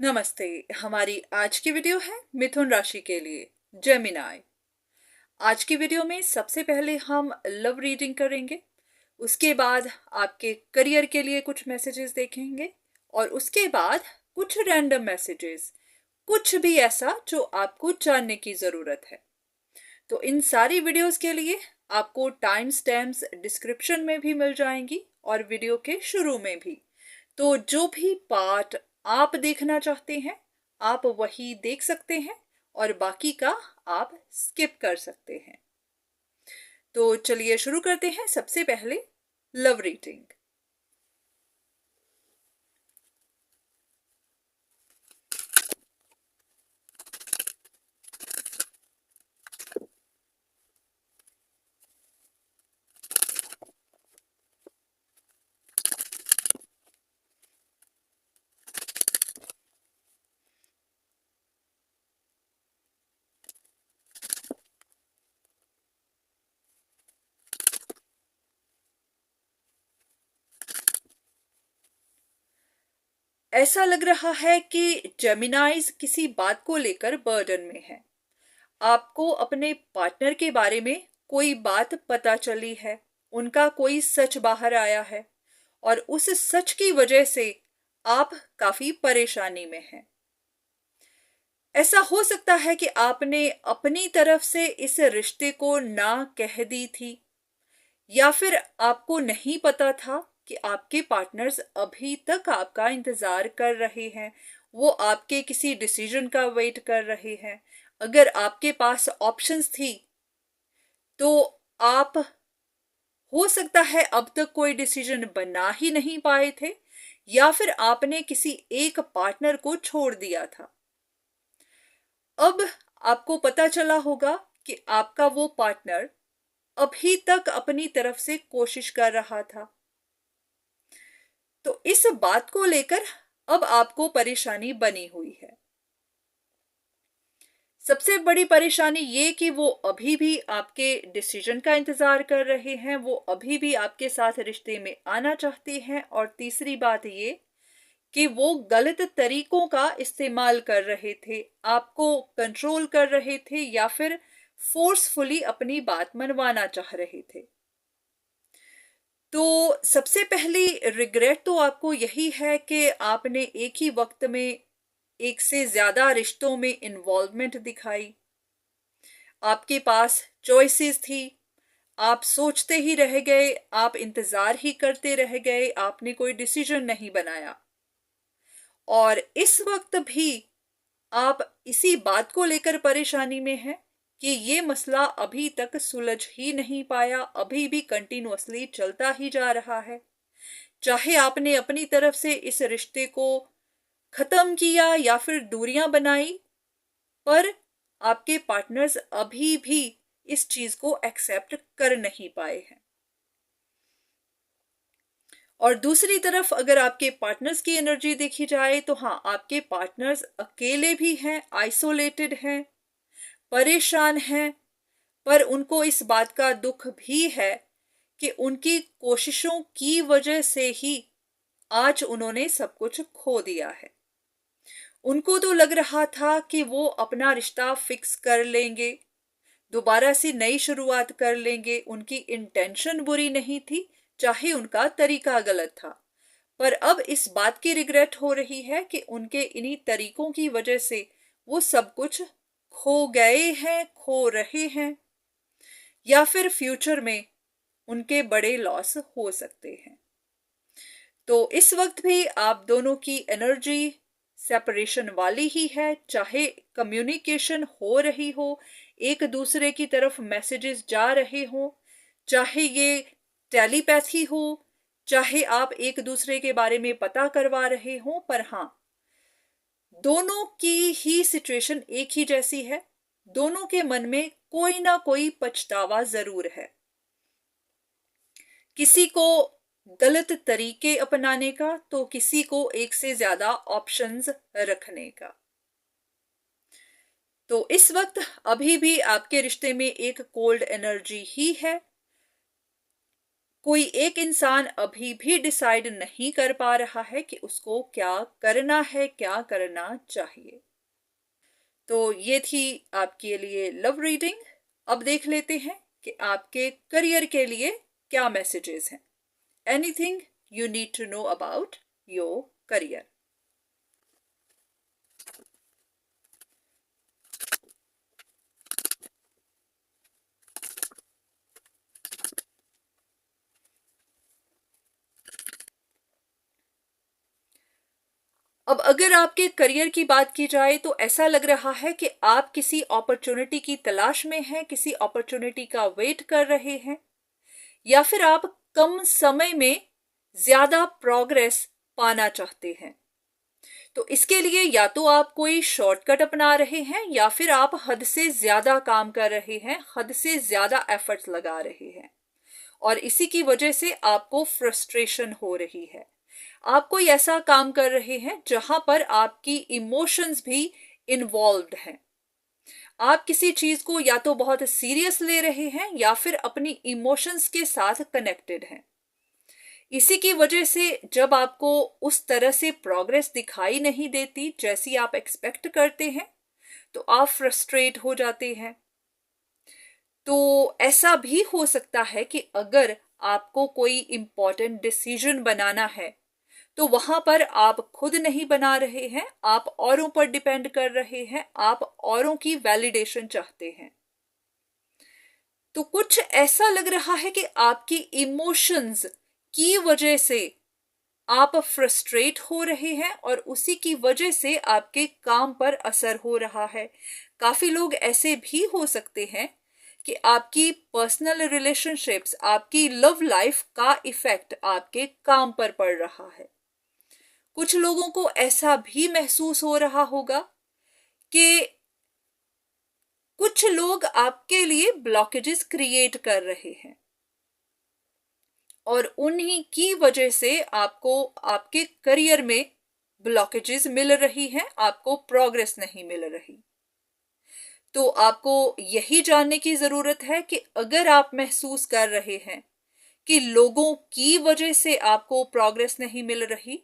नमस्ते। हमारी आज की वीडियो है मिथुन राशि के लिए, जेमिनाई। आज की वीडियो में सबसे पहले हम लव रीडिंग करेंगे। उसके बाद आपके करियर के लिए कुछ मैसेजेस देखेंगे और उसके बाद कुछ रैंडम मैसेजेस, कुछ भी ऐसा जो आपको जानने की ज़रूरत है। तो इन सारी वीडियोस के लिए आपको टाइम स्टैम्प्स डिस्क्रिप्शन में भी मिल जाएंगी और वीडियो के शुरू में भी। तो जो भी पार्ट आप देखना चाहते हैं आप वही देख सकते हैं और बाकी का आप स्किप कर सकते हैं। तो चलिए शुरू करते हैं। सबसे पहले लव रीडिंग। ऐसा लग रहा है कि जेमिनाइज किसी बात को लेकर बर्डन में है। आपको अपने पार्टनर के बारे में कोई बात पता चली है, उनका कोई सच बाहर आया है और उस सच की वजह से आप काफी परेशानी में हैं। ऐसा हो सकता है कि आपने अपनी तरफ से इस रिश्ते को ना कह दी थी या फिर आपको नहीं पता था कि आपके पार्टनर्स अभी तक आपका इंतजार कर रहे हैं, वो आपके किसी डिसीजन का वेट कर रहे हैं। अगर आपके पास ऑप्शंस थी तो आप, हो सकता है, अब तक कोई डिसीजन बना ही नहीं पाए थे या फिर आपने किसी एक पार्टनर को छोड़ दिया था। अब आपको पता चला होगा कि आपका वो पार्टनर अभी तक अपनी तरफ से कोशिश कर रहा था। तो इस बात को लेकर अब आपको परेशानी बनी हुई है। सबसे बड़ी परेशानी ये कि वो अभी भी आपके डिसीजन का इंतजार कर रहे हैं, वो अभी भी आपके साथ रिश्ते में आना चाहते हैं। और तीसरी बात ये कि वो गलत तरीकों का इस्तेमाल कर रहे थे, आपको कंट्रोल कर रहे थे या फिर फोर्सफुली अपनी बात मनवाना चाह रहे थे। तो सबसे पहली रिग्रेट तो आपको यही है कि आपने एक ही वक्त में एक से ज्यादा रिश्तों में इन्वॉल्वमेंट दिखाई। आपके पास चॉइसेस थी, आप सोचते ही रह गए, आप इंतजार ही करते रह गए, आपने कोई डिसीजन नहीं बनाया। और इस वक्त भी आप इसी बात को लेकर परेशानी में हैं कि ये मसला अभी तक सुलझ ही नहीं पाया, अभी भी कंटिन्यूअसली चलता ही जा रहा है। चाहे आपने अपनी तरफ से इस रिश्ते को खत्म किया या फिर दूरियां बनाई, पर आपके पार्टनर्स अभी भी इस चीज को एक्सेप्ट कर नहीं पाए हैं। और दूसरी तरफ अगर आपके पार्टनर्स की एनर्जी देखी जाए तो हाँ, आपके पार्टनर्स अकेले भी हैं, आइसोलेटेड हैं, परेशान हैं। पर उनको इस बात का दुख भी है कि उनकी कोशिशों की वजह से ही आज उन्होंने सब कुछ खो दिया है। उनको तो लग रहा था कि वो अपना रिश्ता फिक्स कर लेंगे, दोबारा से नई शुरुआत कर लेंगे। उनकी इंटेंशन बुरी नहीं थी, चाहे उनका तरीका गलत था। पर अब इस बात की रिग्रेट हो रही है कि उनके इन्हीं तरीकों की वजह से वो सब कुछ खो गए हैं, खो रहे हैं या फिर फ्यूचर में उनके बड़े लॉस हो सकते हैं। तो इस वक्त भी आप दोनों की एनर्जी सेपरेशन वाली ही है। चाहे कम्युनिकेशन हो रही हो, एक दूसरे की तरफ मैसेजेस जा रहे हो, चाहे ये टेलीपैथी हो, चाहे आप एक दूसरे के बारे में पता करवा रहे हो, पर हाँ, दोनों की ही सिचुएशन एक ही जैसी है। दोनों के मन में कोई ना कोई पछतावा जरूर है, किसी को गलत तरीके अपनाने का तो किसी को एक से ज्यादा ऑप्शंस रखने का। तो इस वक्त अभी भी आपके रिश्ते में एक कोल्ड एनर्जी ही है। कोई एक इंसान अभी भी डिसाइड नहीं कर पा रहा है कि उसको क्या करना है, क्या करना चाहिए। तो ये थी आपके लिए लव रीडिंग। अब देख लेते हैं कि आपके करियर के लिए क्या मैसेजेस हैं। Anything you need to know about your career. अब अगर आपके करियर की बात की जाए तो ऐसा लग रहा है कि आप किसी अपॉर्चुनिटी की तलाश में हैं, किसी अपॉर्चुनिटी का वेट कर रहे हैं, या फिर आप कम समय में ज्यादा प्रोग्रेस पाना चाहते हैं। तो इसके लिए या तो आप कोई शॉर्टकट अपना रहे हैं या फिर आप हद से ज्यादा काम कर रहे हैं, हद से ज्यादा एफर्ट्स लगा रहे हैं, और इसी की वजह से आपको फ्रस्ट्रेशन हो रही है। आप कोई ऐसा काम कर रहे हैं जहां पर आपकी इमोशंस भी इन्वॉल्व्ड हैं। आप किसी चीज को या तो बहुत सीरियस ले रहे हैं या फिर अपनी इमोशंस के साथ कनेक्टेड हैं। इसी की वजह से जब आपको उस तरह से प्रोग्रेस दिखाई नहीं देती जैसी आप एक्सपेक्ट करते हैं, तो आप फ्रस्ट्रेट हो जाते हैं। तो ऐसा भी हो सकता है कि अगर आपको कोई इंपॉर्टेंट डिसीजन बनाना है तो वहां पर आप खुद नहीं बना रहे हैं, आप औरों पर डिपेंड कर रहे हैं, आप औरों की वैलिडेशन चाहते हैं। तो कुछ ऐसा लग रहा है कि आपकी इमोशंस की वजह से आप फ्रस्ट्रेट हो रहे हैं और उसी की वजह से आपके काम पर असर हो रहा है। काफी लोग ऐसे भी हो सकते हैं कि आपकी पर्सनल रिलेशनशिप्स, आपकी लव लाइफ का इफेक्ट आपके काम पर पड़ रहा है। कुछ लोगों को ऐसा भी महसूस हो रहा होगा कि कुछ लोग आपके लिए ब्लॉकेजेस क्रिएट कर रहे हैं और उन्हीं की वजह से आपको आपके करियर में ब्लॉकेजेस मिल रही हैं, आपको प्रोग्रेस नहीं मिल रही। तो आपको यही जानने की जरूरत है कि अगर आप महसूस कर रहे हैं कि लोगों की वजह से आपको प्रोग्रेस नहीं मिल रही,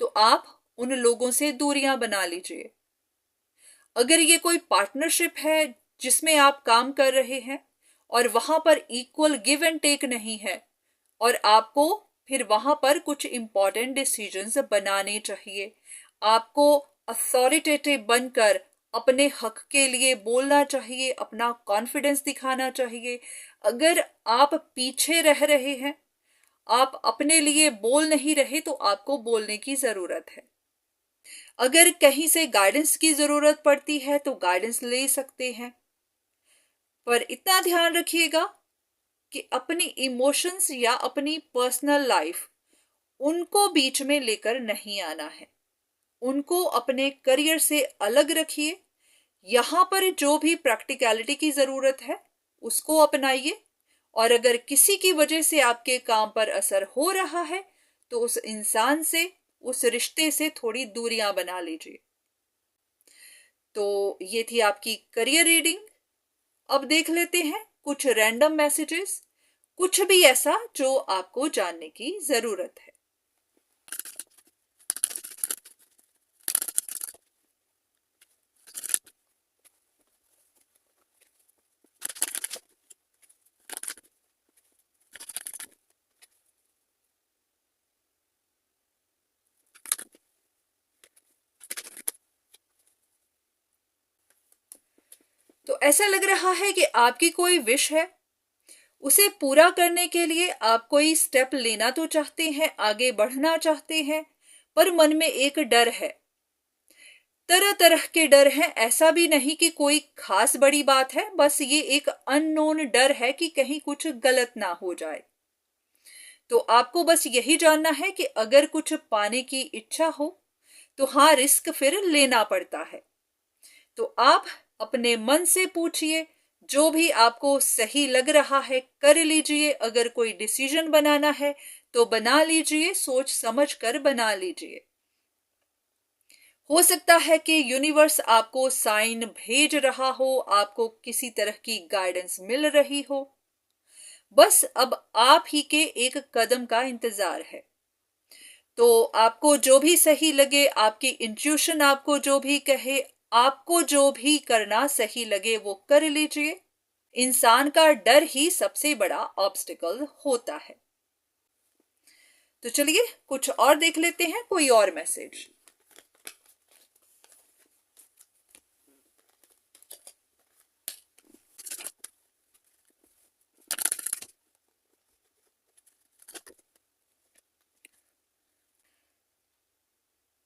तो आप उन लोगों से दूरियां बना लीजिए। अगर ये कोई पार्टनरशिप है जिसमें आप काम कर रहे हैं और वहां पर इक्वल गिव एंड टेक नहीं है और आपको फिर वहां पर कुछ इंपॉर्टेंट डिसीजंस बनाने चाहिए, आपको अथॉरिटेटिव बनकर अपने हक के लिए बोलना चाहिए, अपना कॉन्फिडेंस दिखाना चाहिए। अगर आप पीछे रह रहे हैं, आप अपने लिए बोल नहीं रहे, तो आपको बोलने की जरूरत है। अगर कहीं से गाइडेंस की जरूरत पड़ती है तो गाइडेंस ले सकते हैं, पर इतना ध्यान रखिएगा कि अपनी इमोशंस या अपनी पर्सनल लाइफ उनको बीच में लेकर नहीं आना है। उनको अपने करियर से अलग रखिए। यहां पर जो भी प्रैक्टिकलिटी की जरूरत है उसको अपनाइए, और अगर किसी की वजह से आपके काम पर असर हो रहा है तो उस इंसान से, उस रिश्ते से थोड़ी दूरियां बना लीजिए। तो ये थी आपकी करियर रीडिंग। अब देख लेते हैं कुछ रैंडम मैसेजेस, कुछ भी ऐसा जो आपको जानने की जरूरत है। तो ऐसा लग रहा है कि आपकी कोई विश है, उसे पूरा करने के लिए आप कोई स्टेप लेना तो चाहते हैं, आगे बढ़ना चाहते हैं, पर मन में एक डर है। तरह तरह के डर हैं, ऐसा भी नहीं कि कोई खास बड़ी बात है, बस ये एक अननोन डर है कि कहीं कुछ गलत ना हो जाए। तो आपको बस यही जानना है कि अगर कुछ पाने की इच्छा हो तो हाँ, रिस्क फिर लेना पड़ता है। तो आप अपने मन से पूछिए, जो भी आपको सही लग रहा है कर लीजिए। अगर कोई डिसीजन बनाना है तो बना लीजिए, सोच समझ कर बना लीजिए। हो सकता है कि यूनिवर्स आपको साइन भेज रहा हो, आपको किसी तरह की गाइडेंस मिल रही हो, बस अब आप ही के एक कदम का इंतजार है। तो आपको जो भी सही लगे, आपकी इंट्यूशन आपको जो भी कहे, आपको जो भी करना सही लगे वो कर लीजिए। इंसान का डर ही सबसे बड़ा ऑब्स्टिकल होता है। तो चलिए कुछ और देख लेते हैं, कोई और मैसेज।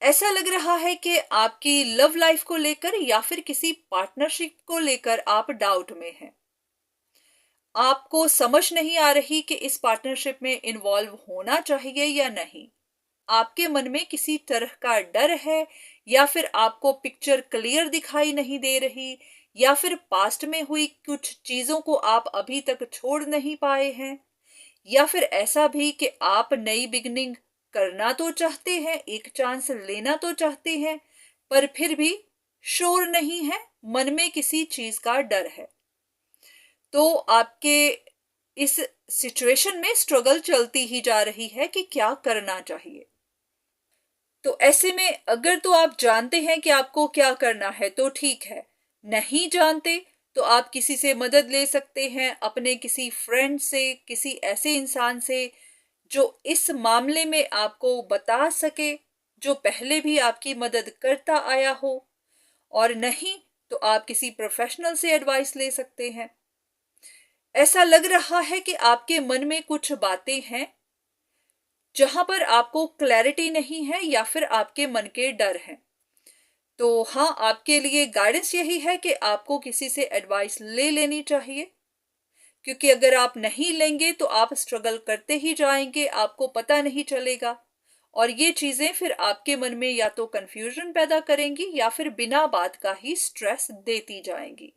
ऐसा लग रहा है कि आपकी लव लाइफ को लेकर या फिर किसी पार्टनरशिप को लेकर आप डाउट में हैं। आपको समझ नहीं आ रही कि इस पार्टनरशिप में इन्वॉल्व होना चाहिए या नहीं। आपके मन में किसी तरह का डर है, या फिर आपको पिक्चर क्लियर दिखाई नहीं दे रही, या फिर पास्ट में हुई कुछ चीजों को आप अभी तक छोड़ नहीं पाए हैं, या फिर ऐसा भी कि आप नई बिगनिंग करना तो चाहते हैं, एक चांस लेना तो चाहते हैं, पर फिर भी श्योर नहीं है, मन में किसी चीज का डर है। तो आपके इस सिचुएशन में स्ट्रगल चलती ही जा रही है कि क्या करना चाहिए। तो ऐसे में अगर तो आप जानते हैं कि आपको क्या करना है तो ठीक है, नहीं जानते तो आप किसी से मदद ले सकते हैं, अपने किसी फ्रेंड से, किसी ऐसे इंसान से जो इस मामले में आपको बता सके, जो पहले भी आपकी मदद करता आया हो। और नहीं तो आप किसी प्रोफेशनल से एडवाइस ले सकते हैं। ऐसा लग रहा है कि आपके मन में कुछ बातें हैं जहां पर आपको क्लैरिटी नहीं है, या फिर आपके मन के डर हैं। तो हाँ, आपके लिए गाइडेंस यही है कि आपको किसी से एडवाइस ले लेनी चाहिए, क्योंकि अगर आप नहीं लेंगे तो आप स्ट्रगल करते ही जाएंगे, आपको पता नहीं चलेगा। और ये चीजें फिर आपके मन में या तो कंफ्यूजन पैदा करेंगी, या फिर बिना बात का ही स्ट्रेस देती जाएंगी।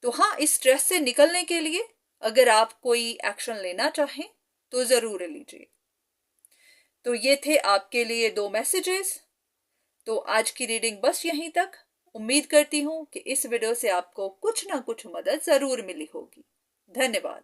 तो हाँ, इस स्ट्रेस से निकलने के लिए अगर आप कोई एक्शन लेना चाहें तो जरूर लीजिए। तो ये थे आपके लिए 2 मैसेजेस। तो आज की रीडिंग बस यहीं तक। उम्मीद करती हूँ कि इस वीडियो से आपको कुछ ना कुछ मदद जरूर मिली होगी। धन्यवाद।